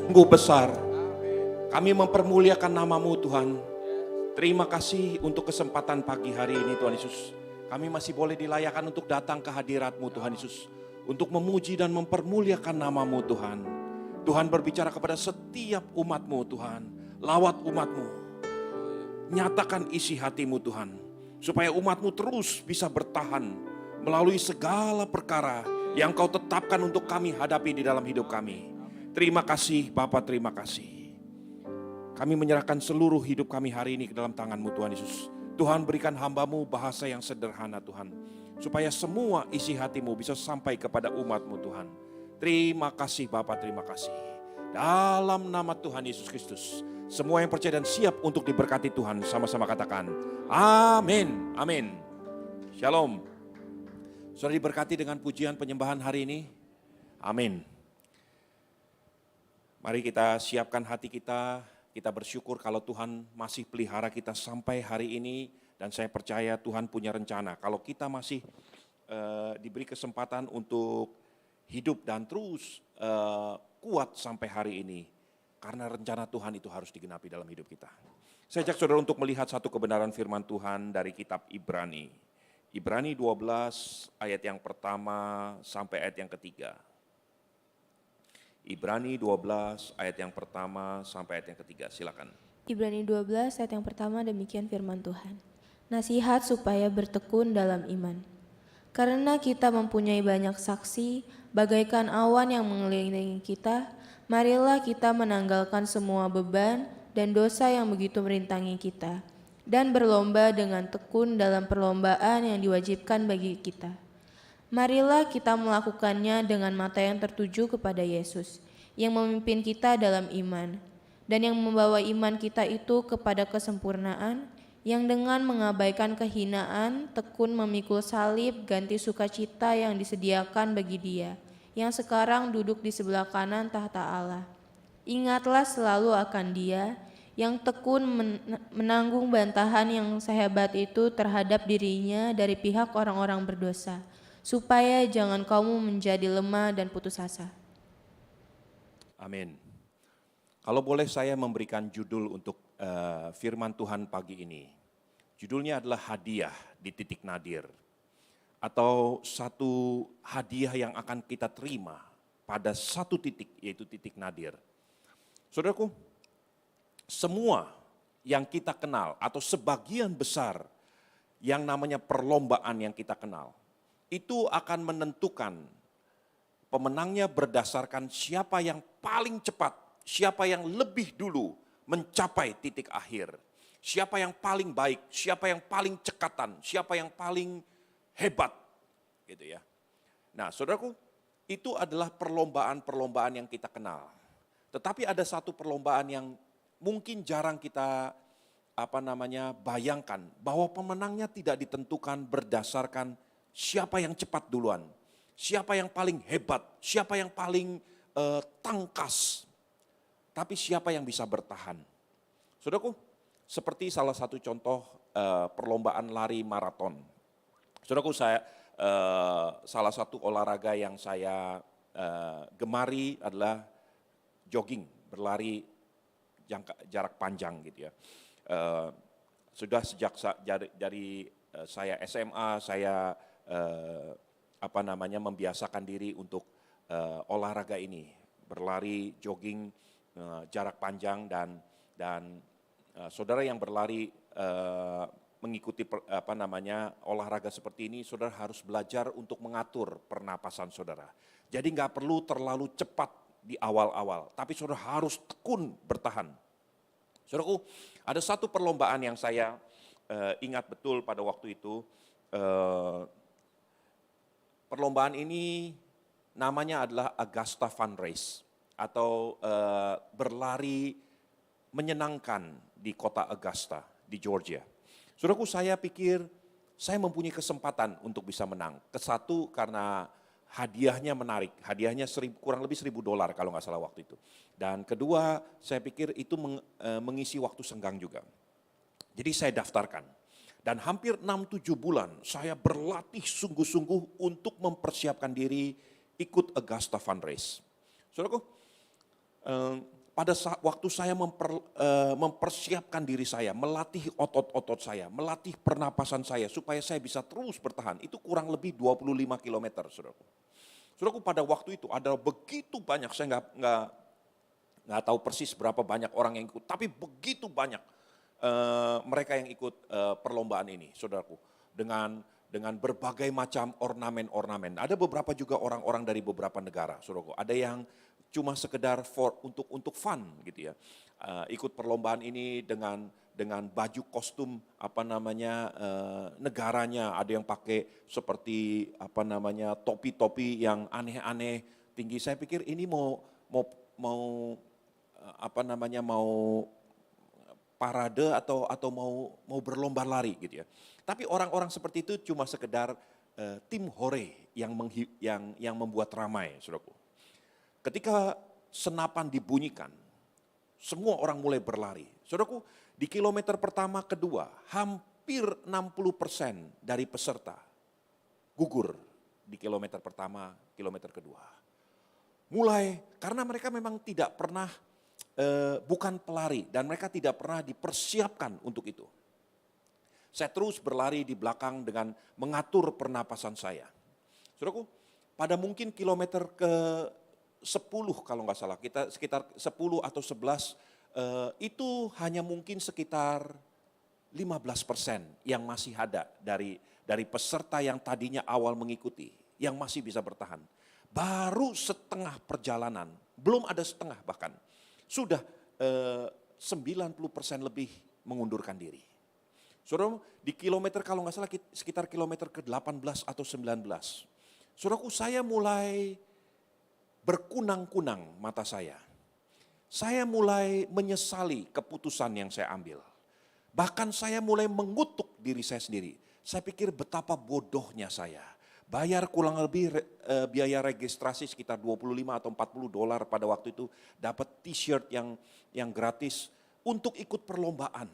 Sungguh besar. Kami mempermuliakan nama-Mu Tuhan. Terima kasih untuk kesempatan pagi hari ini Tuhan Yesus. Kami masih boleh dilayakan untuk datang ke hadirat-Mu Tuhan Yesus. Untuk memuji dan mempermuliakan nama-Mu Tuhan. Tuhan berbicara kepada setiap umat-Mu Tuhan. Lawat umat-Mu. Nyatakan isi hati-Mu Tuhan. Supaya umat-Mu terus bisa bertahan melalui segala perkara yang Kau tetapkan untuk kami hadapi di dalam hidup kami. Terima kasih Bapa, terima kasih. Kami menyerahkan seluruh hidup kami hari ini ke dalam tangan-Mu Tuhan Yesus. Tuhan berikan hamba-Mu bahasa yang sederhana Tuhan. Supaya semua isi hati-Mu bisa sampai kepada umat-Mu Tuhan. Terima kasih Bapa, terima kasih. Dalam nama Tuhan Yesus Kristus. Semua yang percaya dan siap untuk diberkati Tuhan sama-sama katakan amin, amin. Shalom. Sudah diberkati dengan pujian penyembahan hari ini? Amin. Mari kita siapkan hati kita bersyukur kalau Tuhan masih pelihara kita sampai hari ini. Dan saya percaya Tuhan punya rencana. Kalau kita masih diberi kesempatan untuk hidup dan terus kuat sampai hari ini. Karena rencana Tuhan itu harus digenapi dalam hidup kita. Saya ajak saudara untuk melihat satu kebenaran firman Tuhan dari kitab Ibrani. Ibrani 12 ayat yang pertama sampai ayat yang ketiga. Ibrani 12 ayat yang pertama sampai ayat yang ketiga, silakan. Ibrani 12 ayat yang pertama demikian firman Tuhan. Nasihat supaya bertekun dalam iman. Karena kita mempunyai banyak saksi, bagaikan awan yang mengelilingi kita, marilah kita menanggalkan semua beban dan dosa yang begitu merintangi kita, dan berlomba dengan tekun dalam perlombaan yang diwajibkan bagi kita. Marilah kita melakukannya dengan mata yang tertuju kepada Yesus, yang memimpin kita dalam iman, dan yang membawa iman kita itu kepada kesempurnaan, yang dengan mengabaikan kehinaan, tekun memikul salib ganti sukacita yang disediakan bagi Dia, yang sekarang duduk di sebelah kanan tahta Allah. Ingatlah selalu akan Dia, yang tekun menanggung bantahan yang sehebat itu terhadap dirinya dari pihak orang-orang berdosa, supaya jangan kamu menjadi lemah dan putus asa. Amin. Kalau boleh saya memberikan judul untuk firman Tuhan pagi ini. Judulnya adalah hadiah di titik nadir. Atau satu hadiah yang akan kita terima pada satu titik, yaitu titik nadir. Saudaraku, semua yang kita kenal atau sebagian besar yang namanya perlombaan yang kita kenal, itu akan menentukan pemenangnya berdasarkan siapa yang paling cepat, siapa yang lebih dulu mencapai titik akhir, siapa yang paling baik, siapa yang paling cekatan, siapa yang paling hebat, gitu ya. Nah, saudaraku, itu adalah perlombaan-perlombaan yang kita kenal. Tetapi ada satu perlombaan yang mungkin jarang kita bayangkan, bahwa pemenangnya tidak ditentukan berdasarkan siapa yang cepat duluan, siapa yang paling hebat, siapa yang paling tangkas, tapi siapa yang bisa bertahan. Saudaraku, seperti salah satu contoh perlombaan lari maraton. Saudaraku, salah satu olahraga yang saya gemari adalah jogging, berlari jarak panjang gitu ya. Sudah sejak dari saya SMA, saya membiasakan diri untuk olahraga ini, berlari, jogging, jarak panjang dan saudara yang berlari mengikuti olahraga seperti ini, saudara harus belajar untuk mengatur pernapasan saudara. Jadi nggak perlu terlalu cepat di awal-awal, tapi saudara harus tekun bertahan. Saudaraku, ada satu perlombaan yang saya ingat betul pada waktu itu. Perlombaan ini namanya adalah Augusta Fun Race atau berlari menyenangkan di kota Augusta di Georgia. Saudaraku, saya pikir saya mempunyai kesempatan untuk bisa menang. Kesatu karena hadiahnya menarik, hadiahnya kurang lebih $1.000 kalau nggak salah waktu itu. Dan kedua, saya pikir itu mengisi waktu senggang juga. Jadi saya daftarkan. Dan hampir 6-7 bulan saya berlatih sungguh-sungguh untuk mempersiapkan diri ikut Augusta Fun Race. Saudaraku, pada waktu saya mempersiapkan diri saya, melatih otot-otot saya, melatih pernapasan saya supaya saya bisa terus bertahan, itu kurang lebih 25 kilometer, saudaraku. Saudaraku, pada waktu itu ada begitu banyak, saya nggak tahu persis berapa banyak orang yang ikut, tapi begitu banyak mereka yang ikut perlombaan ini, saudaraku, dengan berbagai macam ornamen-ornamen. Ada beberapa juga orang-orang dari beberapa negara, saudaraku. Ada yang cuma sekedar untuk fun gitu ya, ikut perlombaan ini dengan baju kostum negaranya. Ada yang pakai seperti topi-topi yang aneh-aneh tinggi. Saya pikir ini mau parade atau mau berlomba lari gitu ya. Tapi orang-orang seperti itu cuma sekedar tim hore yang membuat ramai, saudaraku. Ketika senapan dibunyikan, semua orang mulai berlari. Saudaraku, di kilometer pertama, kedua, hampir 60% dari peserta gugur di kilometer pertama, kilometer kedua. Mulai, karena mereka memang tidak pernah, bukan pelari, dan mereka tidak pernah dipersiapkan untuk itu. Saya terus berlari di belakang dengan mengatur pernapasan saya. Saudaraku, pada mungkin kilometer ke 10 kalau nggak salah, kita sekitar 10 atau 11, itu hanya mungkin sekitar 15% yang masih ada dari peserta yang tadinya awal mengikuti, yang masih bisa bertahan. Baru setengah perjalanan, belum ada setengah bahkan, sudah 90% lebih mengundurkan diri. Saudara, di kilometer kalau nggak salah sekitar kilometer ke-18 atau 19. Saudaraku, saya mulai berkunang-kunang mata saya. Saya mulai menyesali keputusan yang saya ambil. Bahkan saya mulai mengutuk diri saya sendiri. Saya pikir betapa bodohnya saya. Bayar kurang lebih biaya registrasi sekitar 25 atau 40 dolar pada waktu itu. Dapat t-shirt yang gratis untuk ikut perlombaan.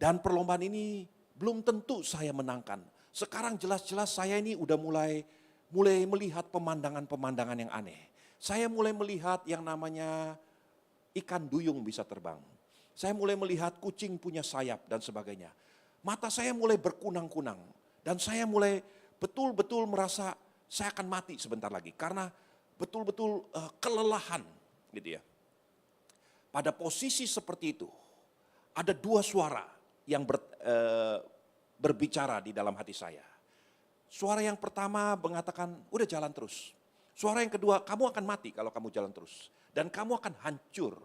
Dan perlombaan ini belum tentu saya menangkan. Sekarang jelas-jelas saya ini udah mulai melihat pemandangan-pemandangan yang aneh. Saya mulai melihat yang namanya ikan duyung bisa terbang. Saya mulai melihat kucing punya sayap dan sebagainya. Mata saya mulai berkunang-kunang. Dan saya mulai betul-betul merasa saya akan mati sebentar lagi. Karena betul-betul kelelahan gitu ya. Pada posisi seperti itu, ada dua suara yang berbicara di dalam hati saya. Suara yang pertama mengatakan, udah jalan terus. Suara yang kedua, kamu akan mati kalau kamu jalan terus. Dan kamu akan hancur.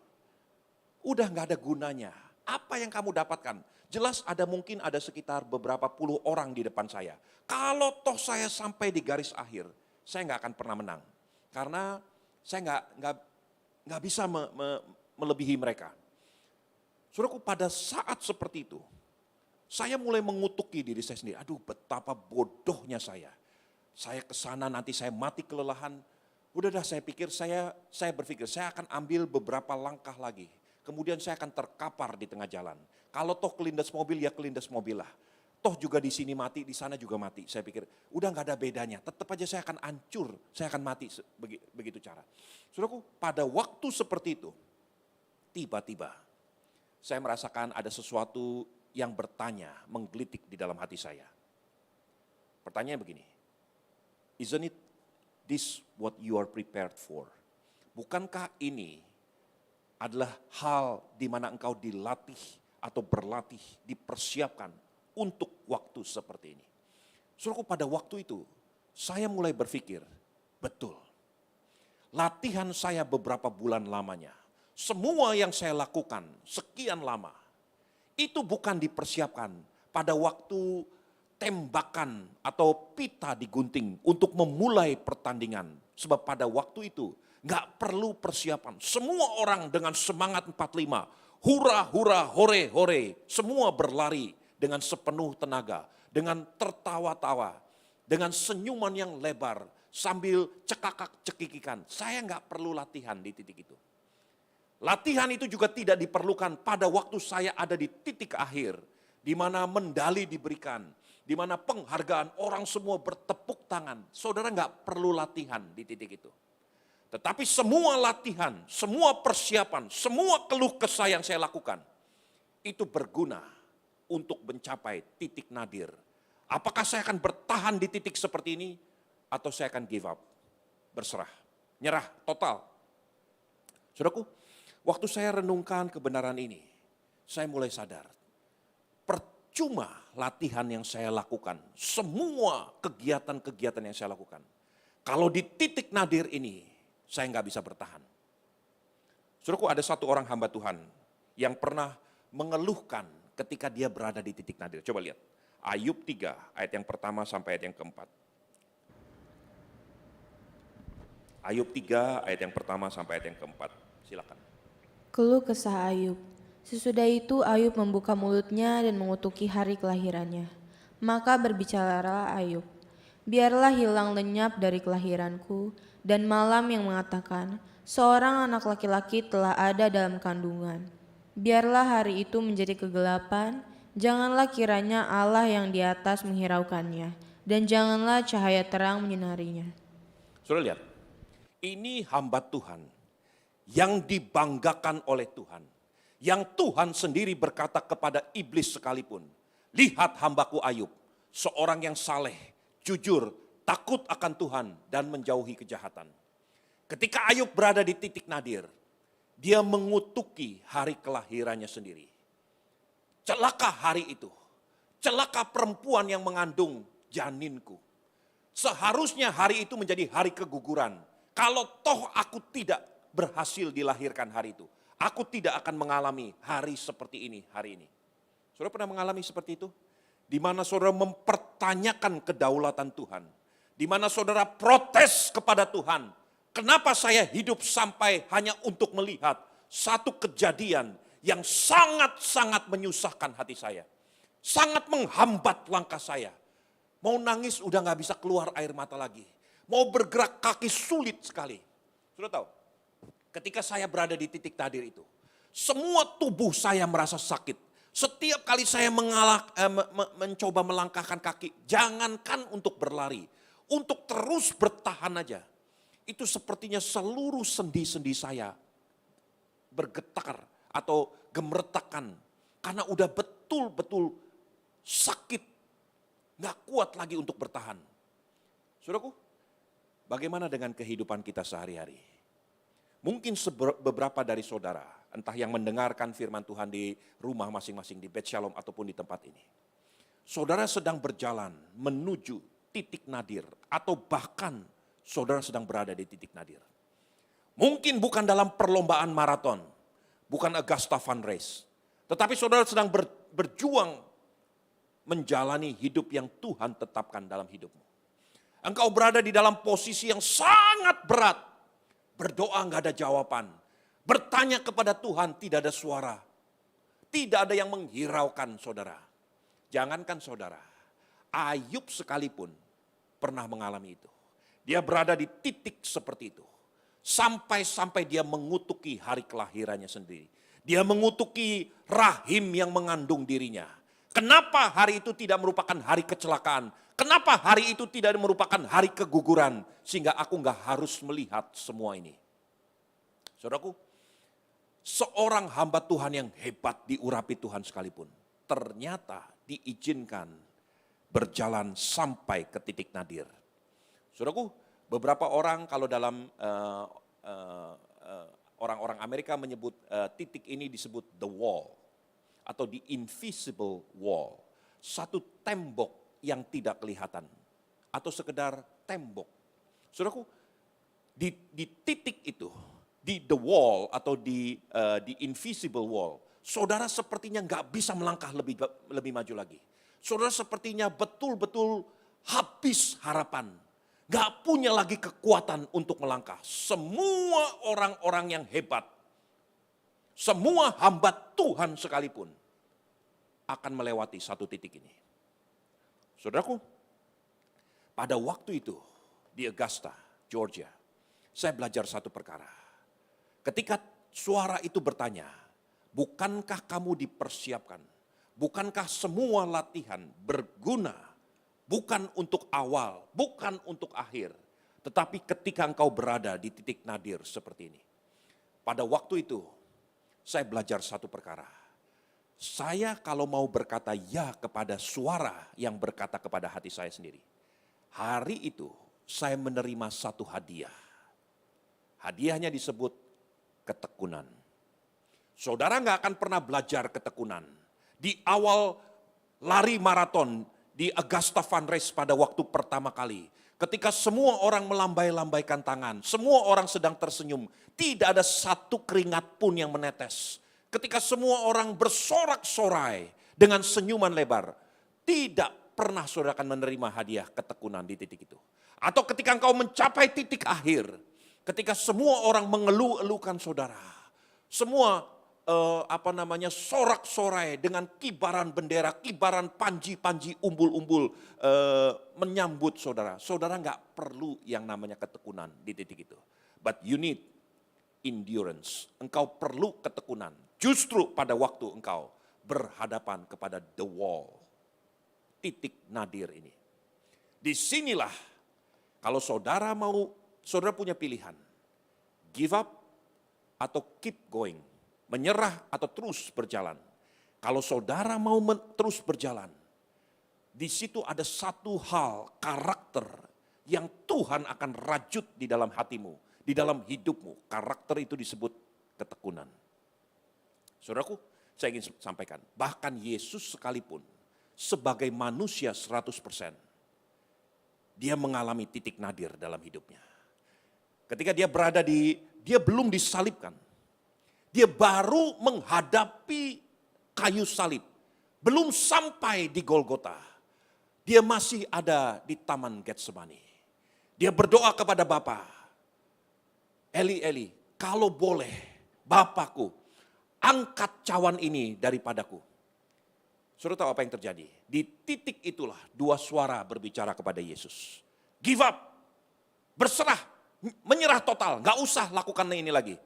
Udah gak ada gunanya. Apa yang kamu dapatkan? Jelas mungkin ada sekitar beberapa puluh orang di depan saya. Kalau toh saya sampai di garis akhir, saya gak akan pernah menang. Karena saya gak bisa melebihi mereka. Saudaraku, pada saat seperti itu, saya mulai mengutuki diri saya sendiri. Aduh, betapa bodohnya saya. Saya kesana nanti saya mati kelelahan. Udah dah, saya berpikir saya akan ambil beberapa langkah lagi. Kemudian saya akan terkapar di tengah jalan. Kalau toh kelindas mobil, ya kelindas mobil lah. Toh juga di sini mati, di sana juga mati. Saya pikir udah gak ada bedanya. Tetap aja saya akan hancur, saya akan mati begitu cara. Saudaraku, pada waktu seperti itu, tiba-tiba saya merasakan ada sesuatu yang bertanya, menggelitik di dalam hati saya. Pertanyaan begini, isn't it this what you are prepared for? Bukankah ini adalah hal di mana engkau dilatih atau berlatih, dipersiapkan untuk waktu seperti ini? Saudaraku, pada waktu itu saya mulai berpikir, betul. Latihan saya beberapa bulan lamanya, semua yang saya lakukan sekian lama, itu bukan dipersiapkan pada waktu tembakan atau pita digunting untuk memulai pertandingan. Sebab pada waktu itu gak perlu persiapan. Semua orang dengan semangat 45. Hura, hura, hore, hore. Semua berlari dengan sepenuh tenaga. Dengan tertawa-tawa. Dengan senyuman yang lebar. Sambil cekakak-cekikikan. Saya gak perlu latihan di titik itu. Latihan itu juga tidak diperlukan pada waktu saya ada di titik akhir. Di mana medali diberikan. Di mana penghargaan, orang semua bertepuk tangan. Saudara gak perlu latihan di titik itu. Tetapi semua latihan, semua persiapan, semua keluh kesah yang saya lakukan, itu berguna untuk mencapai titik nadir. Apakah saya akan bertahan di titik seperti ini, atau saya akan give up, berserah, nyerah total. Saudaraku, waktu saya renungkan kebenaran ini, saya mulai sadar, percuma latihan yang saya lakukan, semua kegiatan-kegiatan yang saya lakukan. Kalau di titik nadir ini, saya nggak bisa bertahan. Saudaraku, ada satu orang hamba Tuhan yang pernah mengeluhkan ketika dia berada di titik nadir. Coba lihat, Ayub 3 ayat yang pertama sampai ayat yang keempat. Ayub 3 ayat yang pertama sampai ayat yang keempat. Silakan. Keluh kesah Ayub. Sesudah itu Ayub membuka mulutnya dan mengutuki hari kelahirannya. Maka berbicaralah Ayub, biarlah hilang lenyap dari kelahiranku, dan malam yang mengatakan, seorang anak laki-laki telah ada dalam kandungan. Biarlah hari itu menjadi kegelapan, janganlah kiranya Allah yang di atas menghiraukannya, dan janganlah cahaya terang menyinarinya. Saudara lihat, ini hamba Tuhan yang dibanggakan oleh Tuhan. Yang Tuhan sendiri berkata kepada iblis sekalipun, lihat hambaku Ayub, seorang yang saleh, jujur, takut akan Tuhan, dan menjauhi kejahatan. Ketika Ayub berada di titik nadir, dia mengutuki hari kelahirannya sendiri. Celaka hari itu, celaka perempuan yang mengandung janinku. Seharusnya hari itu menjadi hari keguguran. Kalau toh aku tidak berhasil dilahirkan hari itu, aku tidak akan mengalami hari seperti ini hari ini. Saudara pernah mengalami seperti itu? Di mana saudara mempertanyakan kedaulatan Tuhan. Di mana saudara protes kepada Tuhan. Kenapa saya hidup sampai hanya untuk melihat satu kejadian yang sangat-sangat menyusahkan hati saya. Sangat menghambat langkah saya. Mau nangis udah gak bisa keluar air mata lagi. Mau bergerak kaki sulit sekali. Sudah tahu, ketika saya berada di titik nadir itu, semua tubuh saya merasa sakit. Setiap kali saya mencoba melangkahkan kaki, jangankan untuk berlari, untuk terus bertahan aja. Itu sepertinya seluruh sendi-sendi saya bergetar atau gemertakan. Karena udah betul-betul sakit. Gak kuat lagi untuk bertahan. Saudaraku, bagaimana dengan kehidupan kita sehari-hari? Mungkin beberapa dari saudara, entah yang mendengarkan firman Tuhan di rumah masing-masing, di Bet Shalom ataupun di tempat ini. Saudara sedang berjalan menuju titik nadir, atau bahkan saudara sedang berada di titik nadir. Mungkin bukan dalam perlombaan maraton, bukan Augusta Fun Race. Tetapi saudara sedang berjuang menjalani hidup yang Tuhan tetapkan dalam hidupmu. Engkau berada di dalam posisi yang sangat berat. Berdoa nggak ada jawaban. Bertanya kepada Tuhan tidak ada suara. Tidak ada yang menghiraukan saudara. Jangankan saudara, Ayub sekalipun pernah mengalami itu. Dia berada di titik seperti itu. Sampai-sampai dia mengutuki hari kelahirannya sendiri. Dia mengutuki rahim yang mengandung dirinya. Kenapa hari itu tidak merupakan hari kecelakaan? Kenapa hari itu tidak merupakan hari keguguran? Sehingga aku gak harus melihat semua ini. Saudaraku, seorang hamba Tuhan yang hebat diurapi Tuhan sekalipun, ternyata diizinkan berjalan sampai ke titik nadir. Saudaraku, beberapa orang kalau dalam orang-orang Amerika menyebut titik ini disebut the wall atau the invisible wall. Satu tembok yang tidak kelihatan atau sekedar tembok. Saudaraku, di titik itu, di the wall atau di invisible wall, saudara sepertinya nggak bisa melangkah lebih maju lagi. Saudara sepertinya betul-betul habis harapan. Gak punya lagi kekuatan untuk melangkah. Semua orang-orang yang hebat, semua hamba Tuhan sekalipun akan melewati satu titik ini. Saudaraku, pada waktu itu di Augusta, Georgia, saya belajar satu perkara. Ketika suara itu bertanya, bukankah kamu dipersiapkan? Bukankah semua latihan berguna? Bukan untuk awal, bukan untuk akhir, Tetapi ketika engkau berada di titik nadir seperti ini, pada waktu itu saya belajar satu perkara. Saya kalau mau berkata ya kepada suara yang berkata kepada hati saya sendiri, hari itu saya menerima satu hadiah. Hadiahnya disebut ketekunan. Saudara nggak akan pernah belajar ketekunan. Di awal lari maraton di Augusta Fun Race pada waktu pertama kali, ketika semua orang melambai-lambaikan tangan, semua orang sedang tersenyum, tidak ada satu keringat pun yang menetes. Ketika semua orang bersorak-sorai dengan senyuman lebar, tidak pernah saudara akan menerima hadiah ketekunan di titik itu. Atau ketika engkau mencapai titik akhir, ketika semua orang mengeluh-elukan saudara, semua sorak-sorai dengan kibaran bendera, kibaran panji-panji, umbul-umbul menyambut saudara. Saudara nggak perlu yang namanya ketekunan di titik itu. But you need endurance. Engkau perlu ketekunan. Justru pada waktu engkau berhadapan kepada the wall. Titik nadir ini. Disinilah kalau saudara punya pilihan. Give up atau keep going. Menyerah atau terus berjalan. Kalau saudara mau terus berjalan, di situ ada satu hal, karakter yang Tuhan akan rajut di dalam hatimu, di dalam hidupmu. Karakter itu disebut ketekunan. Saudaraku, saya ingin sampaikan, bahkan Yesus sekalipun sebagai manusia 100%, dia mengalami titik nadir dalam hidupnya. Ketika dia belum disalibkan, dia baru menghadapi kayu salib. Belum sampai di Golgota. Dia masih ada di Taman Getsemani. Dia berdoa kepada Bapa. Eli, Eli, kalau boleh Bapakku, angkat cawan ini daripadaku. Saudara tahu apa yang terjadi? Di titik itulah dua suara berbicara kepada Yesus. Give up, berserah, menyerah total, gak usah lakukan ini lagi.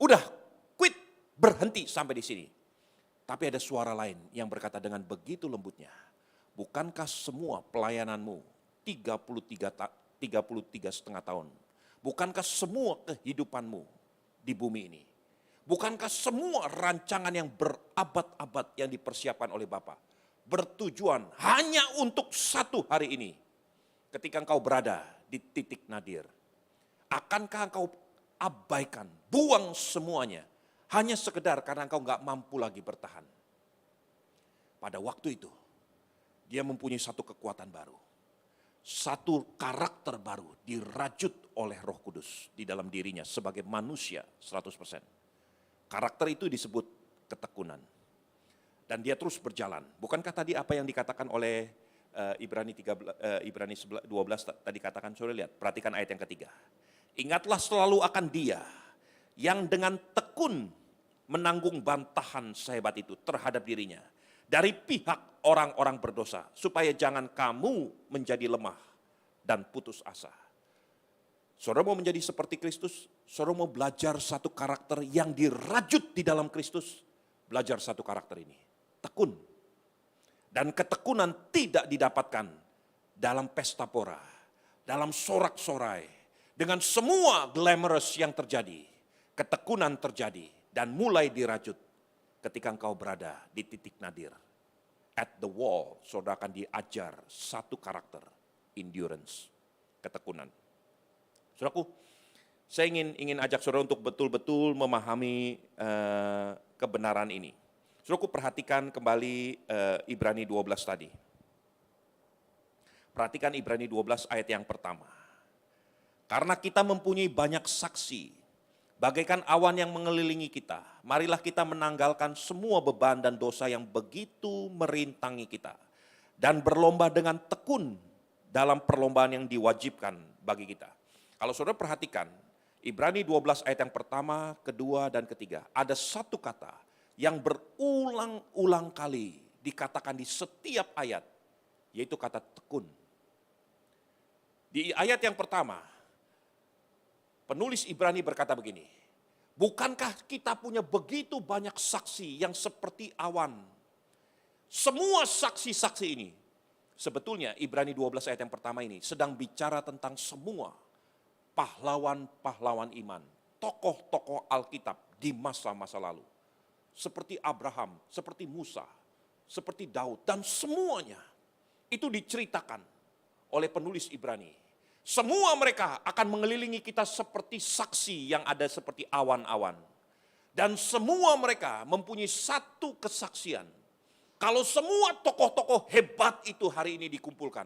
Udah, berhenti sampai di sini. Tapi ada suara lain yang berkata dengan begitu lembutnya, bukankah semua pelayananmu 33 setengah tahun, bukankah semua kehidupanmu di bumi ini, bukankah semua rancangan yang berabad-abad yang dipersiapkan oleh Bapa bertujuan hanya untuk satu hari ini, ketika engkau berada di titik nadir, akankah engkau abaikan, buang semuanya, hanya sekedar karena engkau nggak mampu lagi bertahan. Pada waktu itu, dia mempunyai satu kekuatan baru. Satu karakter baru dirajut oleh Roh Kudus di dalam dirinya sebagai manusia 100%. Karakter itu disebut ketekunan. Dan dia terus berjalan. Bukankah tadi apa yang dikatakan oleh Ibrani 12 tadi katakan, saudara lihat, perhatikan ayat yang ketiga. Ingatlah selalu akan Dia yang dengan tekun menanggung bantahan sehebat itu terhadap dirinya dari pihak orang-orang berdosa, supaya jangan kamu menjadi lemah dan putus asa. Saudara mau menjadi seperti Kristus, saudara mau belajar satu karakter yang dirajut di dalam Kristus, belajar satu karakter ini, tekun. Dan ketekunan tidak didapatkan dalam pesta pora, dalam sorak-sorai, dengan semua glamorous yang terjadi. Ketekunan terjadi dan mulai dirajut ketika engkau berada di titik nadir. At the wall, saudara akan diajar satu karakter, endurance, ketekunan. Saudaraku, saya ingin ajak saudara untuk betul-betul memahami kebenaran ini. Saudaraku, perhatikan kembali Ibrani 12 tadi. Perhatikan Ibrani 12 ayat yang pertama. Karena kita mempunyai banyak saksi, bagaikan awan yang mengelilingi kita, marilah kita menanggalkan semua beban dan dosa yang begitu merintangi kita, dan berlomba dengan tekun dalam perlombaan yang diwajibkan bagi kita. Kalau saudara perhatikan, Ibrani 12 ayat yang pertama, kedua, dan ketiga, ada satu kata yang berulang-ulang kali dikatakan di setiap ayat, yaitu kata tekun. Di ayat yang pertama, penulis Ibrani berkata begini, bukankah kita punya begitu banyak saksi yang seperti awan? Semua saksi-saksi ini, sebetulnya Ibrani 12 ayat yang pertama ini sedang bicara tentang semua pahlawan-pahlawan iman, tokoh-tokoh Alkitab di masa-masa lalu. Seperti Abraham, seperti Musa, seperti Daud, dan semuanya itu diceritakan oleh penulis Ibrani. Semua mereka akan mengelilingi kita seperti saksi yang ada seperti awan-awan. Dan semua mereka mempunyai satu kesaksian. Kalau semua tokoh-tokoh hebat itu hari ini dikumpulkan.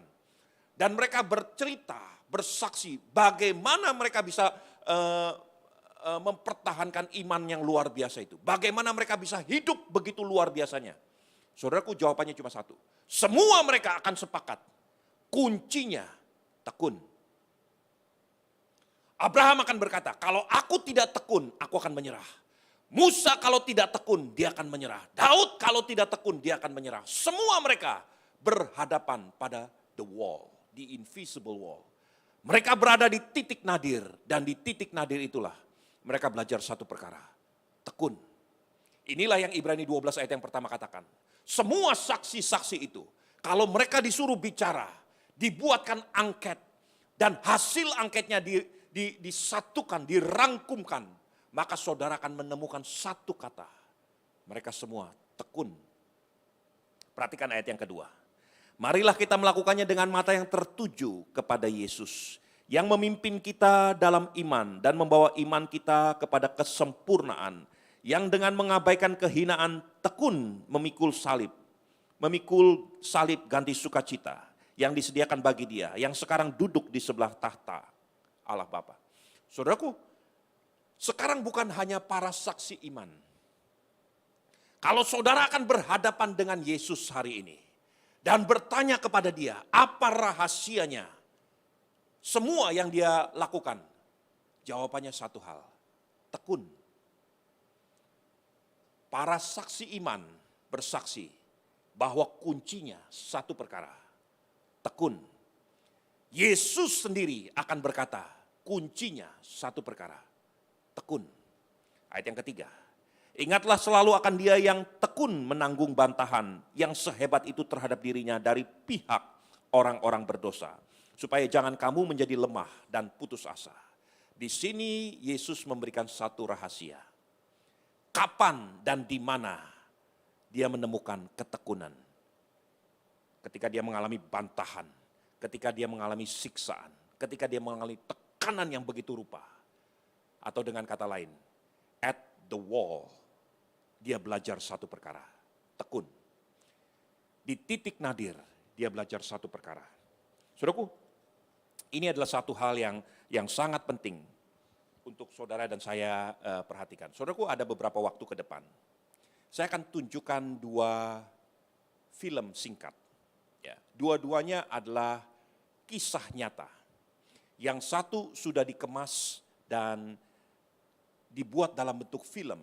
Dan mereka bercerita, bersaksi bagaimana mereka bisa mempertahankan iman yang luar biasa itu. Bagaimana mereka bisa hidup begitu luar biasanya. Saudaraku, jawabannya cuma satu. Semua mereka akan sepakat. Kuncinya tekun. Abraham akan berkata, kalau aku tidak tekun, aku akan menyerah. Musa kalau tidak tekun, dia akan menyerah. Daud kalau tidak tekun, dia akan menyerah. Semua mereka berhadapan pada the wall, the invisible wall. Mereka berada di titik nadir, dan di titik nadir itulah mereka belajar satu perkara, tekun. Inilah yang Ibrani 12 ayat yang pertama katakan. Semua saksi-saksi itu, kalau mereka disuruh bicara, dibuatkan angket, dan hasil angketnya disatukan, dirangkumkan, maka saudara akan menemukan satu kata. Mereka semua tekun. Perhatikan ayat yang kedua. Marilah kita melakukannya dengan mata yang tertuju kepada Yesus, yang memimpin kita dalam iman dan membawa iman kita kepada kesempurnaan, yang dengan mengabaikan kehinaan tekun memikul salib ganti sukacita yang disediakan bagi dia, yang sekarang duduk di sebelah tahta Allah Bapa. Saudaraku, sekarang bukan hanya para saksi iman. Kalau saudara akan berhadapan dengan Yesus hari ini dan bertanya kepada dia, apa rahasianya semua yang dia lakukan? Jawabannya satu hal, tekun. Para saksi iman bersaksi bahwa kuncinya satu perkara, tekun. Yesus sendiri akan berkata, kuncinya satu perkara, tekun. Ayat yang ketiga, ingatlah selalu akan dia yang tekun menanggung bantahan yang sehebat itu terhadap dirinya dari pihak orang-orang berdosa, supaya jangan kamu menjadi lemah dan putus asa. Di sini Yesus memberikan satu rahasia. Kapan dan di mana dia menemukan ketekunan? Ketika dia mengalami bantahan, ketika dia mengalami siksaan, ketika dia mengalami tekanan yang begitu rupa. Atau dengan kata lain, at the wall, dia belajar satu perkara, tekun. Di titik nadir, dia belajar satu perkara. Saudaraku, ini adalah satu hal yang sangat penting untuk saudara dan saya perhatikan. Saudaraku, ada beberapa waktu ke depan, saya akan tunjukkan dua film singkat. Ya, dua-duanya adalah kisah nyata. Yang satu sudah dikemas dan dibuat dalam bentuk film,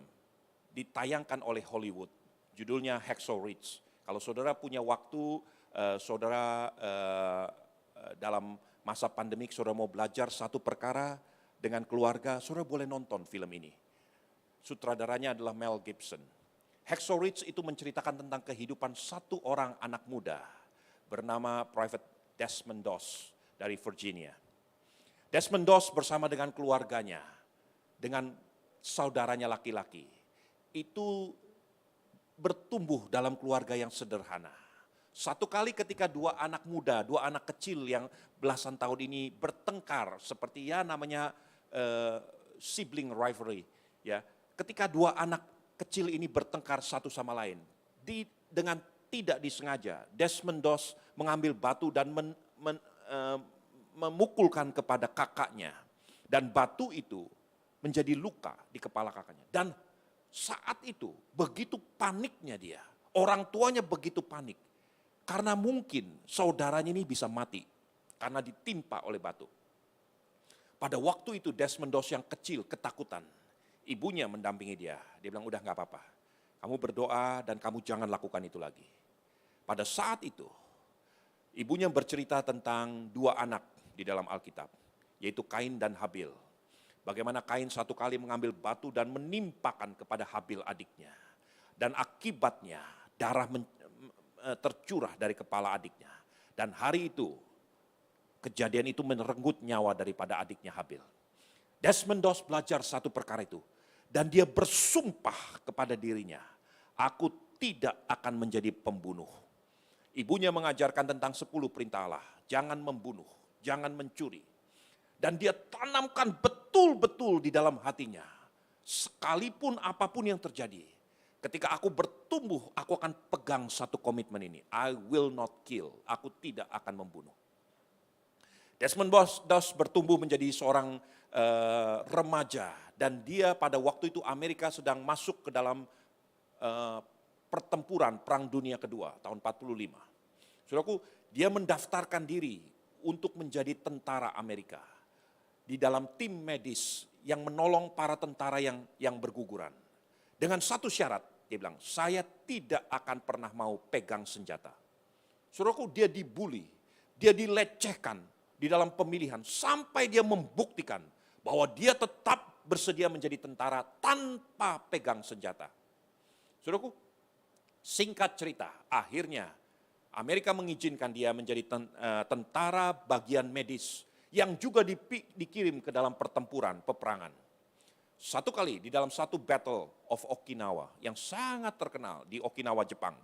ditayangkan oleh Hollywood. Judulnya Hacksaw Ridge. Kalau saudara punya waktu, saudara dalam masa pandemik, saudara mau belajar satu perkara dengan keluarga, saudara boleh nonton film ini. Sutradaranya adalah Mel Gibson. Hacksaw Ridge itu menceritakan tentang kehidupan satu orang anak muda bernama Private Desmond Doss dari Virginia. Desmond Doss bersama dengan keluarganya, dengan saudaranya laki-laki, itu bertumbuh dalam keluarga yang sederhana. Satu kali ketika dua anak muda, dua anak kecil yang belasan tahun ini bertengkar seperti ya namanya sibling rivalry, ya. Ketika dua anak kecil ini bertengkar satu sama lain, dengan tidak disengaja, Desmond Doss mengambil batu dan memukulkan kepada kakaknya, dan batu itu menjadi luka di kepala kakaknya. Dan saat itu begitu paniknya dia, orang tuanya begitu panik, karena mungkin saudaranya ini bisa mati karena ditimpa oleh batu. Pada waktu itu Desmond Doss yang kecil ketakutan. Ibunya mendampingi dia. Dia bilang, udah gak apa-apa. Kamu berdoa dan kamu jangan lakukan itu lagi. Pada saat itu, ibunya bercerita tentang dua anak di dalam Alkitab, yaitu Kain dan Habil. Bagaimana Kain satu kali mengambil batu dan menimpakan kepada Habil adiknya. Dan akibatnya darah tercurah dari kepala adiknya. Dan hari itu, kejadian itu merenggut nyawa daripada adiknya Habil. Desmond Doss belajar satu perkara itu. Dan dia bersumpah kepada dirinya, aku tidak akan menjadi pembunuh. Ibunya mengajarkan tentang 10 perintah Allah. Jangan membunuh, jangan mencuri. Dan dia tanamkan betul-betul di dalam hatinya. Sekalipun apapun yang terjadi, ketika aku bertumbuh, aku akan pegang satu komitmen ini. I will not kill, aku tidak akan membunuh. Desmond Doss bertumbuh menjadi seorang remaja. Dan dia pada waktu itu Amerika sedang masuk ke dalam pertempuran Perang Dunia Kedua tahun 45. Saudaraku, dia mendaftarkan diri untuk menjadi tentara Amerika. Di dalam tim medis yang menolong para tentara yang berguguran. Dengan satu syarat, dia bilang, saya tidak akan pernah mau pegang senjata. Saudaraku, dia dibully, dia dilecehkan di dalam pemilihan, sampai dia membuktikan bahwa dia tetap bersedia menjadi tentara tanpa pegang senjata. Saudaraku, singkat cerita, akhirnya Amerika mengizinkan dia menjadi tentara bagian medis yang juga dikirim ke dalam pertempuran, peperangan. Satu kali di dalam satu Battle of Okinawa yang sangat terkenal di Okinawa, Jepang.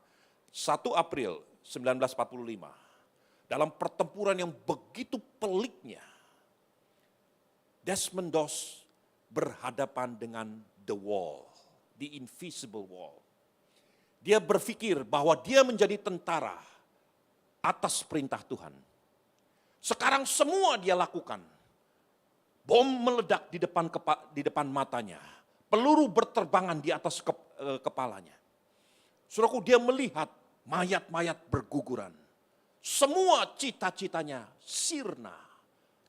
1 April 1945. Dalam pertempuran yang begitu peliknya, Desmond Doss berhadapan dengan the wall, the invisible wall. Dia berpikir bahwa dia menjadi tentara atas perintah Tuhan. Sekarang semua dia lakukan. Bom meledak di depan matanya. Peluru berterbangan di atas kepalanya. Saudaraku, dia melihat mayat-mayat berguguran. Semua cita-citanya sirna.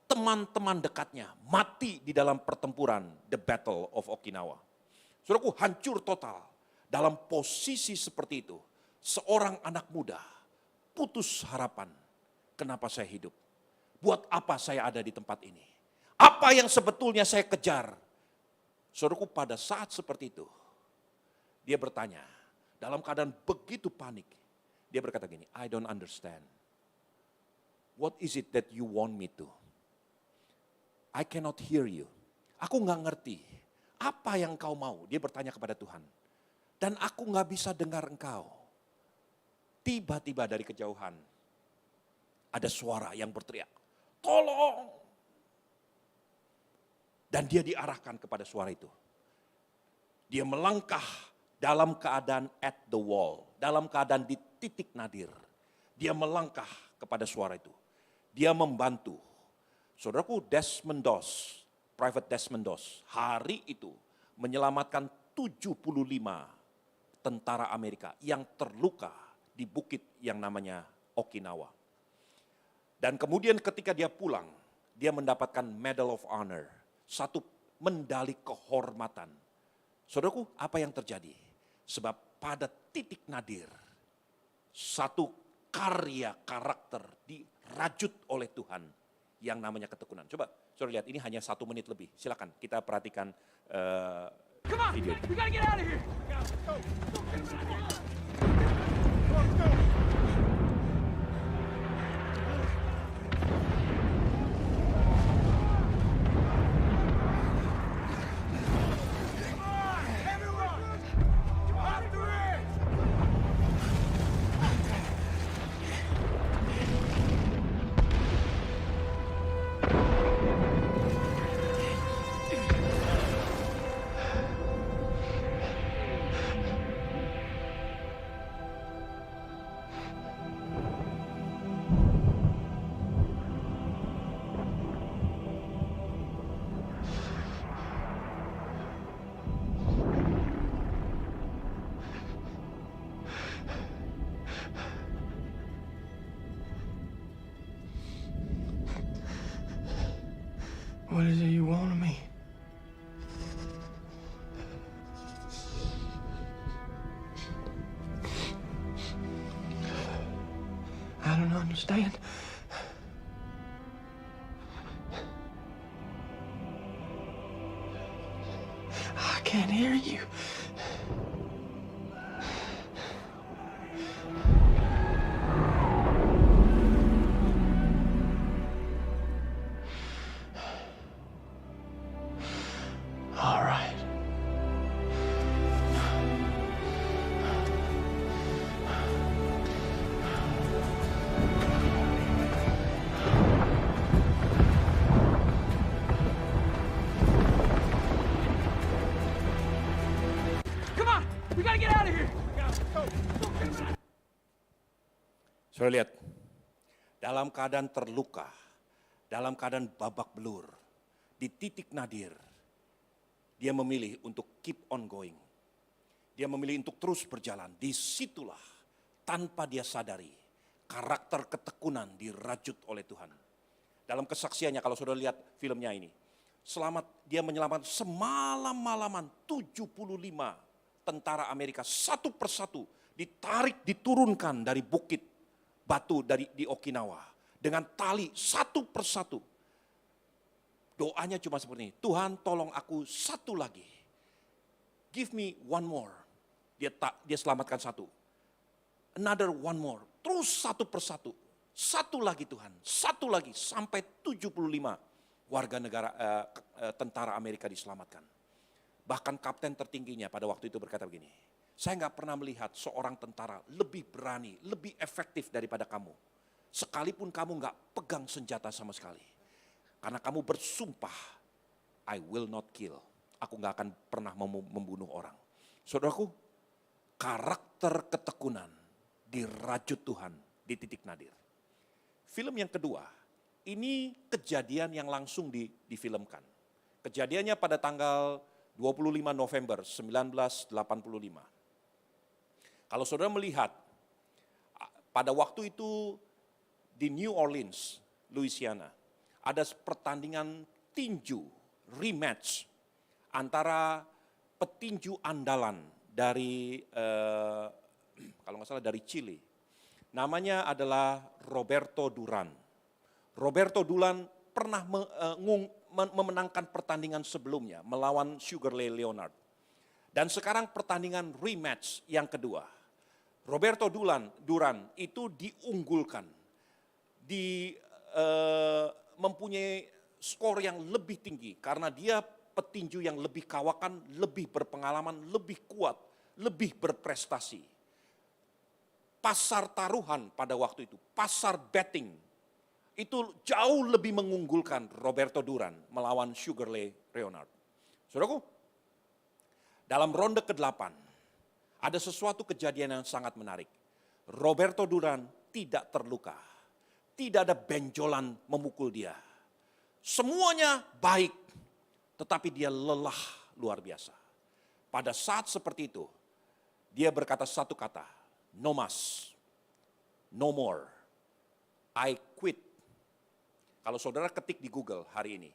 Teman-teman dekatnya mati di dalam pertempuran The Battle of Okinawa. Saudaraku, hancur total. Dalam posisi seperti itu, seorang anak muda putus harapan. Kenapa saya hidup? Buat apa saya ada di tempat ini? Apa yang sebetulnya saya kejar? Saudaraku, pada saat seperti itu, dia bertanya, dalam keadaan begitu panik, dia berkata gini, I don't understand. What is it that you want me to? I cannot hear you. Aku gak ngerti. Apa yang kau mau? Dia bertanya kepada Tuhan. Dan aku gak bisa dengar engkau. Tiba-tiba dari kejauhan, ada suara yang berteriak, tolong. Dan dia diarahkan kepada suara itu. Dia melangkah dalam keadaan at the wall. Dalam keadaan di titik nadir. Dia melangkah kepada suara itu. Dia membantu. Saudaraku, Desmond Doss, Private Desmond Doss, hari itu menyelamatkan 75 tentara Amerika yang terluka di bukit yang namanya Okinawa. Dan kemudian ketika dia pulang, dia mendapatkan Medal of Honor, satu medali kehormatan. Saudaraku, apa yang terjadi? Sebab pada titik nadir, satu karya karakter dirajut oleh Tuhan yang namanya ketekunan. Coba saudara lihat, ini hanya 1 menit lebih. Silakan kita perhatikan video ini. What is it you want of me? I don't understand. I can't hear you. come on. We gotta get out of here. Saudara lihat, dalam keadaan terluka, dalam keadaan babak belur, di titik nadir, dia memilih untuk keep on going. Dia memilih untuk terus berjalan. Disitulah tanpa dia sadari, karakter ketekunan dirajut oleh Tuhan. Dalam kesaksiannya, kalau saudara lihat filmnya ini, dia menyelamatkan semalam-malaman 75 tentara Amerika satu persatu ditarik, diturunkan dari bukit batu di Okinawa dengan tali satu persatu. Doanya cuma seperti ini, Tuhan tolong aku satu lagi. Give me one more. Dia selamatkan satu. Another one more. Terus satu persatu. Satu lagi Tuhan, satu lagi sampai 75 warga negara tentara Amerika diselamatkan. Bahkan kapten tertingginya pada waktu itu berkata begini, saya nggak pernah melihat seorang tentara lebih berani, lebih efektif daripada kamu. Sekalipun kamu nggak pegang senjata sama sekali. Karena kamu bersumpah, I will not kill. Aku nggak akan pernah membunuh orang. Saudaraku, karakter ketekunan dirajut Tuhan di titik nadir. Film yang kedua, ini kejadian yang langsung difilmkan. Kejadiannya pada tanggal 25 November 1985. Kalau saudara melihat, pada waktu itu di New Orleans, Louisiana, ada pertandingan tinju, rematch, antara petinju andalan dari, kalau nggak salah dari Chili. Namanya adalah Roberto Duran. Roberto Duran pernah memenangkan pertandingan sebelumnya melawan Sugar Ray Leonard. Dan sekarang pertandingan rematch yang kedua. Roberto Duran itu diunggulkan, mempunyai skor yang lebih tinggi karena dia petinju yang lebih kawakan, lebih berpengalaman, lebih kuat, lebih berprestasi. Pasar taruhan pada waktu itu, pasar betting, itu jauh lebih mengunggulkan Roberto Duran melawan Sugar Ray Leonard. Saudaraku, dalam ronde ke-8, ada sesuatu kejadian yang sangat menarik. Roberto Duran tidak terluka, tidak ada benjolan memukul dia. Semuanya baik, tetapi dia lelah luar biasa. Pada saat seperti itu, dia berkata satu kata, no mas, no more, I quit. Kalau saudara ketik di Google hari ini,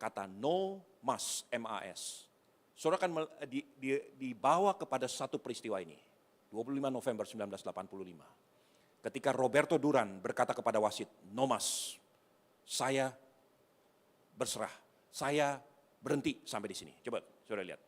kata no mas, M-A-S. Saudara akan dibawa kepada satu peristiwa ini, 25 November 1985. Ketika Roberto Duran berkata kepada wasit, no mas, saya berserah, saya berhenti sampai di sini. Coba saudara lihat.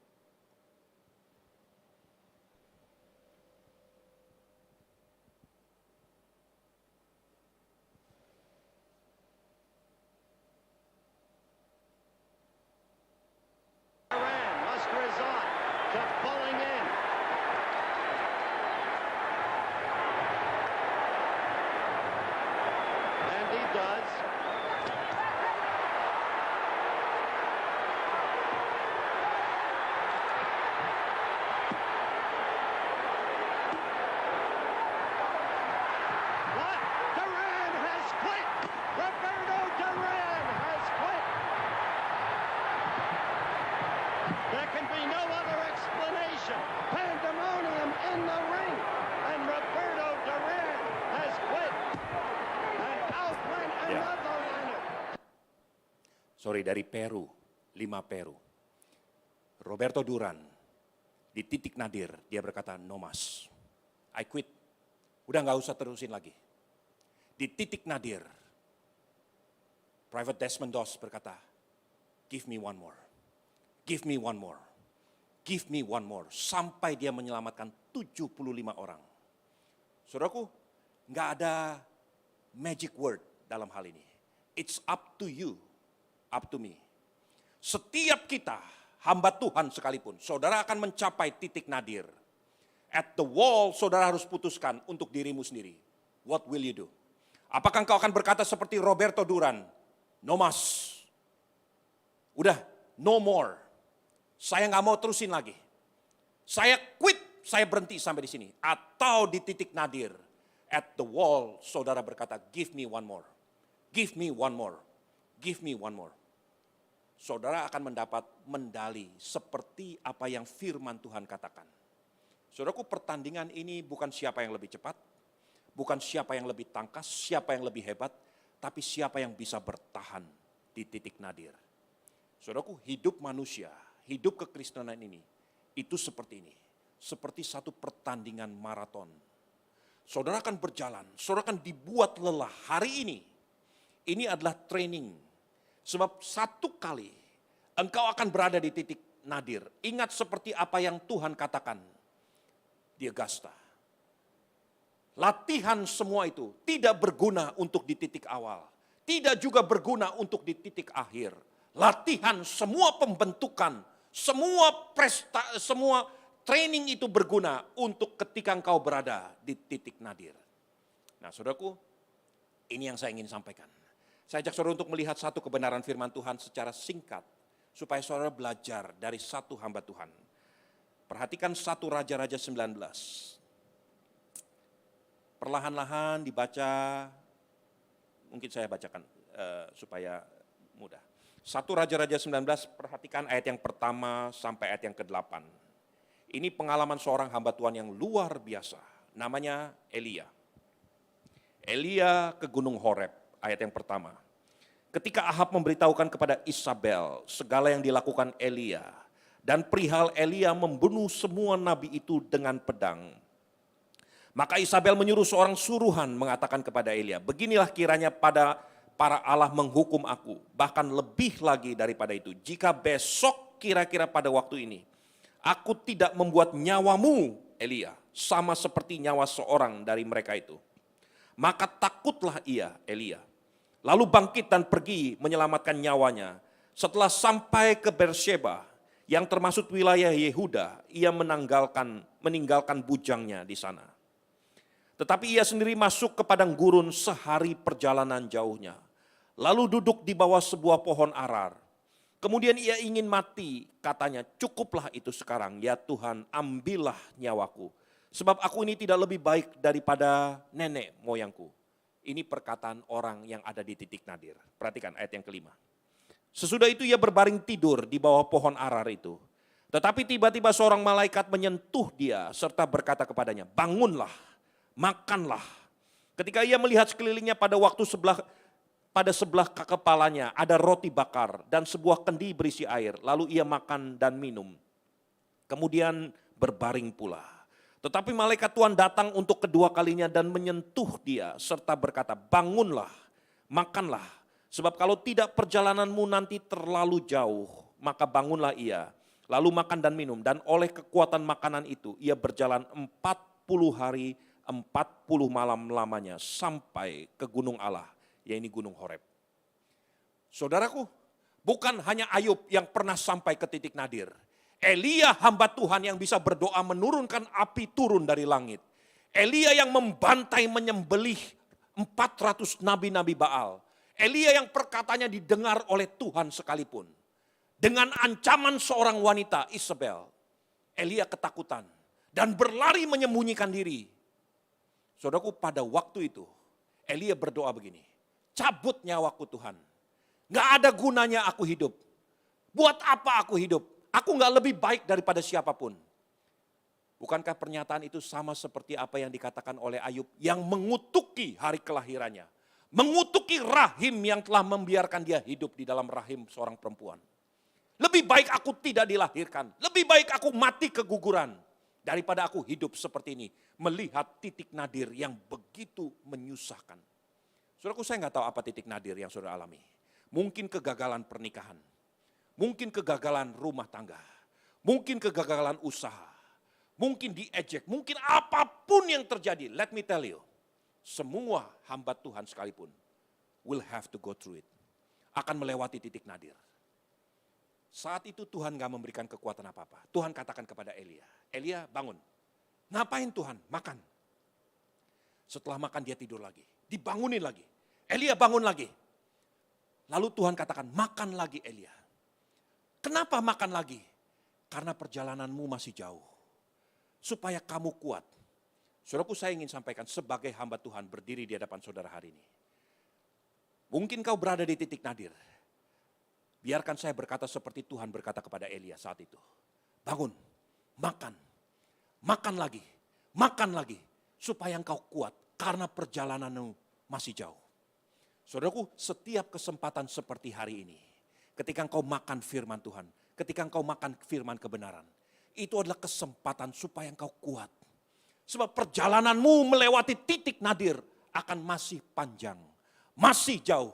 Dari Peru, 5 Peru. Roberto Duran, di titik nadir, dia berkata, no mas, I quit. Udah gak usah terusin lagi. Di titik nadir, Private Desmond Doss berkata, give me one more, give me one more, give me one more. Sampai dia menyelamatkan 75 orang. Saudaraku, gak ada magic word dalam hal ini. It's up to you. Up to me. Setiap kita, hamba Tuhan sekalipun, saudara akan mencapai titik nadir. At the wall, saudara harus putuskan untuk dirimu sendiri. What will you do? Apakah engkau akan berkata seperti Roberto Duran? No mas. Udah, no more. Saya gak mau terusin lagi. Saya quit, saya berhenti sampai di sini. Atau di titik nadir. At the wall, saudara berkata, give me one more. Give me one more. Give me one more. Saudara akan mendapat medali seperti apa yang firman Tuhan katakan. Saudaraku, pertandingan ini bukan siapa yang lebih cepat, bukan siapa yang lebih tangkas, siapa yang lebih hebat, tapi siapa yang bisa bertahan di titik nadir. Saudaraku, hidup manusia, hidup kekristenan ini, itu seperti ini. Seperti satu pertandingan maraton. Saudara akan berjalan, saudara akan dibuat lelah. Hari ini adalah training. Sebab satu kali engkau akan berada di titik nadir. Ingat seperti apa yang Tuhan katakan di Agasta. Latihan semua itu tidak berguna untuk di titik awal. Tidak juga berguna untuk di titik akhir. Latihan, semua pembentukan, semua training itu berguna untuk ketika engkau berada di titik nadir. Nah, saudaraku, ini yang saya ingin sampaikan. Saya ajak saudara untuk melihat satu kebenaran firman Tuhan secara singkat, supaya saudara belajar dari satu hamba Tuhan. Perhatikan 1 Raja-Raja 19. Perlahan-lahan dibaca, mungkin saya bacakan supaya mudah. 1 Raja-Raja 19, perhatikan ayat yang pertama sampai ayat yang ke-8. Ini pengalaman seorang hamba Tuhan yang luar biasa. Namanya Elia. Elia ke Gunung Horeb, ayat yang pertama. Ketika Ahab memberitahukan kepada Isabel segala yang dilakukan Elia, dan perihal Elia membunuh semua nabi itu dengan pedang. Maka Isabel menyuruh seorang suruhan mengatakan kepada Elia, beginilah kiranya pada para Allah menghukum aku, bahkan lebih lagi daripada itu. Jika besok kira-kira pada waktu ini, aku tidak membuat nyawamu, Elia, sama seperti nyawa seorang dari mereka itu. Maka takutlah ia, Elia. Lalu bangkit dan pergi menyelamatkan nyawanya. Setelah sampai ke Beersheba, yang termasuk wilayah Yehuda, ia meninggalkan bujangnya di sana. Tetapi ia sendiri masuk ke padang gurun sehari perjalanan jauhnya. Lalu duduk di bawah sebuah pohon arar. Kemudian ia ingin mati, katanya, cukuplah itu sekarang, ya Tuhan, ambillah nyawaku. Sebab aku ini tidak lebih baik daripada nenek moyangku. Ini perkataan orang yang ada di titik nadir. Perhatikan ayat yang kelima. Sesudah itu ia berbaring tidur di bawah pohon arar itu. Tetapi tiba-tiba seorang malaikat menyentuh dia serta berkata kepadanya, bangunlah, makanlah. Ketika ia melihat sekelilingnya pada sebelah kepalanya ada roti bakar dan sebuah kendi berisi air. Lalu ia makan dan minum. Kemudian berbaring pula. Tetapi malaikat Tuhan datang untuk kedua kalinya dan menyentuh dia serta berkata, bangunlah, makanlah. Sebab kalau tidak perjalananmu nanti terlalu jauh, maka bangunlah ia. Lalu makan dan minum, dan oleh kekuatan makanan itu ia berjalan 40 hari, 40 malam lamanya sampai ke gunung Allah, yaitu Gunung Horeb. Saudaraku, bukan hanya Ayub yang pernah sampai ke titik nadir. Elia hamba Tuhan yang bisa berdoa menurunkan api turun dari langit. Elia yang membantai menyembelih 400 nabi-nabi Baal. Elia yang perkataannya didengar oleh Tuhan sekalipun. Dengan ancaman seorang wanita Isabel, Elia ketakutan dan berlari menyembunyikan diri. Saudaraku, pada waktu itu Elia berdoa begini, cabut nyawaku Tuhan. Gak ada gunanya aku hidup. Buat apa aku hidup? Aku gak lebih baik daripada siapapun. Bukankah pernyataan itu sama seperti apa yang dikatakan oleh Ayub yang mengutuki hari kelahirannya. Mengutuki rahim yang telah membiarkan dia hidup di dalam rahim seorang perempuan. Lebih baik aku tidak dilahirkan. Lebih baik aku mati keguguran. Daripada aku hidup seperti ini. Melihat titik nadir yang begitu menyusahkan. Saudaraku, saya gak tahu apa titik nadir yang saudara alami. Mungkin kegagalan pernikahan. Mungkin kegagalan rumah tangga, mungkin kegagalan usaha, mungkin diejek, mungkin apapun yang terjadi. Let me tell you, semua hamba Tuhan sekalipun will have to go through it. Akan melewati titik nadir. Saat itu Tuhan gak memberikan kekuatan apa-apa. Tuhan katakan kepada Elia, Elia bangun. Ngapain Tuhan? Makan. Setelah makan dia tidur lagi, dibangunin lagi. Elia bangun lagi. Lalu Tuhan katakan, makan lagi Elia. Kenapa makan lagi? Karena perjalananmu masih jauh. supaya kamu kuat. Saudaraku, saya ingin sampaikan sebagai hamba Tuhan berdiri di hadapan saudara hari ini. Mungkin kau berada di titik nadir. Biarkan saya berkata seperti Tuhan berkata kepada Elia saat itu. Bangun, makan, makan lagi, supaya engkau kuat karena perjalananmu masih jauh. Saudaraku, setiap kesempatan seperti hari ini, ketika engkau makan firman Tuhan, ketika engkau makan firman kebenaran, itu adalah kesempatan supaya engkau kuat. Sebab perjalananmu melewati titik nadir akan masih panjang, masih jauh.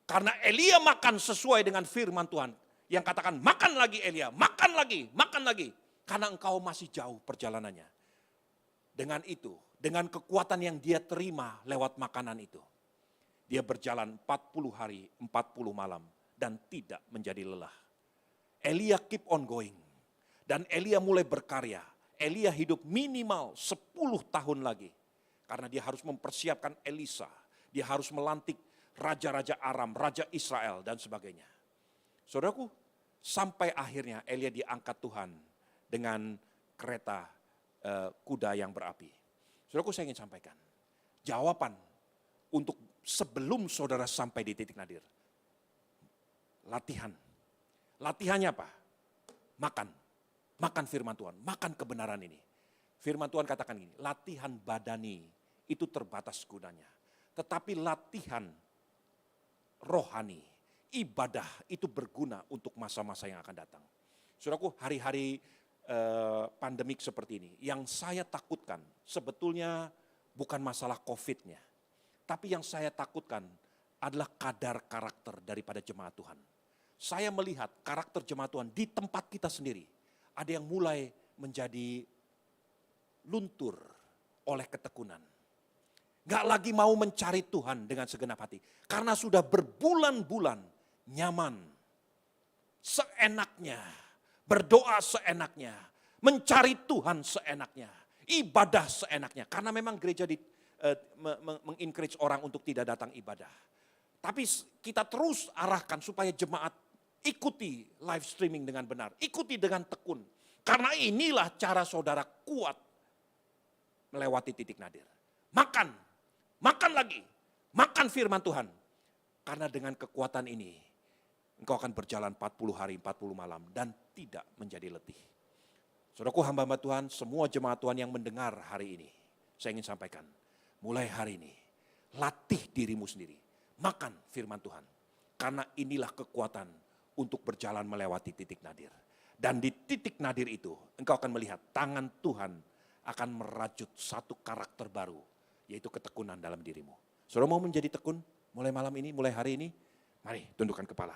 Karena Elia makan sesuai dengan firman Tuhan. Yang katakan, makan lagi Elia, makan lagi. Karena engkau masih jauh perjalanannya. Dengan itu, dengan kekuatan yang dia terima lewat makanan itu. Dia berjalan 40 hari, 40 malam. Dan tidak menjadi lelah. Elia keep on going. Dan Elia mulai berkarya. Elia hidup minimal 10 tahun lagi. Karena dia harus mempersiapkan Elisa. Dia harus melantik raja-raja Aram, raja Israel dan sebagainya. Saudaraku, sampai akhirnya Elia diangkat Tuhan dengan kereta kuda yang berapi. Saudaraku, saya ingin sampaikan. Jawaban untuk sebelum saudara sampai di titik nadir. Latihan. Latihannya apa? Makan firman Tuhan, makan kebenaran ini. Firman Tuhan katakan gini, latihan badani itu terbatas gunanya. Tetapi latihan rohani, ibadah itu berguna untuk masa-masa yang akan datang. Saudaraku, hari-hari pandemik seperti ini, yang saya takutkan sebetulnya bukan masalah COVID-nya. Tapi yang saya takutkan adalah kadar karakter daripada jemaat Tuhan. Saya melihat karakter jemaat Tuhan di tempat kita sendiri. Ada yang mulai menjadi luntur oleh ketekunan. Gak lagi mau mencari Tuhan dengan segenap hati. Karena sudah berbulan-bulan nyaman. Seenaknya. Berdoa seenaknya. Mencari Tuhan seenaknya. Ibadah seenaknya. Karena memang gereja mengencourage orang untuk tidak datang ibadah. Tapi kita terus arahkan supaya jemaat ikuti live streaming dengan benar. Ikuti dengan tekun. Karena inilah cara saudara kuat melewati titik nadir. Makan lagi. Makan firman Tuhan. Karena dengan kekuatan ini, engkau akan berjalan 40 hari, 40 malam. Dan tidak menjadi letih. Saudaraku, hamba-hamba Tuhan, semua jemaat Tuhan yang mendengar hari ini. Saya ingin sampaikan, mulai hari ini, latih dirimu sendiri. Makan firman Tuhan. Karena inilah kekuatan untuk berjalan melewati titik nadir. Dan di titik nadir itu, engkau akan melihat tangan Tuhan akan merajut satu karakter baru, yaitu ketekunan dalam dirimu. Saudara mau menjadi tekun mulai malam ini, mulai hari ini? Mari tundukkan kepala.